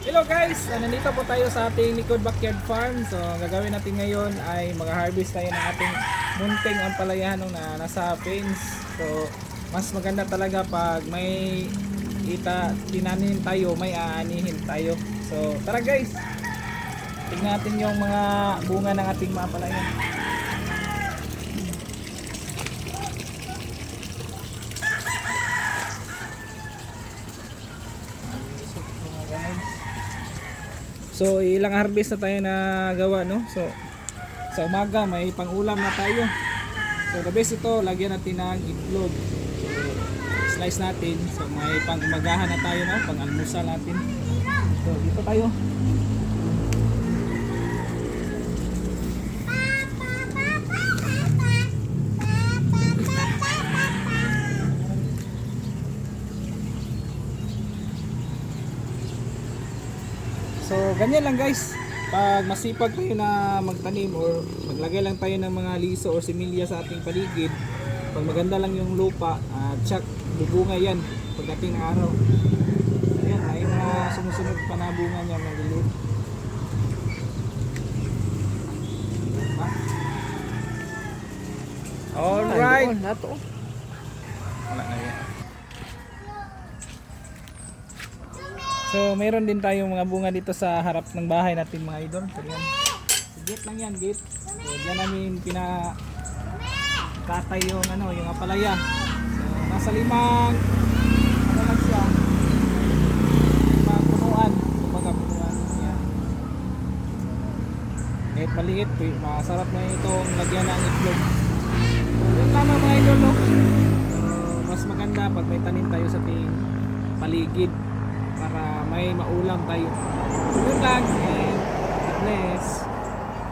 Hello guys! Nandito po tayo sa ating likod backyard farm. So, ang gagawin natin ngayon ay mag-harvest tayo ng ating munting ampalayahan na nasa fence. So, mas maganda talaga pag may tinanim tayo, may aanihin tayo. So, tara guys! Tingnan natin yung mga bunga ng ating mga ampalayahan. So ilang harvest na tayo na gawa, no? So sa umaga may pang-ulam na tayo. So the best ito, lagyan natin ng itlog. So slice natin. So may pang-umagahan na tayo, no? Pang-almusal natin. So dito tayo. So ganyan lang guys, pag masipag tayo na magtanim or maglagay lang tayo ng mga liso o similya sa ating paligid, pag maganda lang yung lupa, tsak bubunga yan pagdating ng araw. Ayan, ay mga sumusunod pa na bunga niya mga lilit. Alright, wala na yan. So, mayroon din tayong mga bunga dito sa harap ng bahay natin mga idol. So, yan. Gate lang yan, gate. So, diyan namin pinakatay yung yung apalaya. So, nasa limang lang siya. Limang punuan. Kumbaga punuan. Yan. Kahit maliit, masarap na itong lagyan ng itlog. So, yun lamang mga idol, no? So, mas maganda pag may tanim tayo sa ating paligid, para may maulam tayo. Yun lang, and God bless.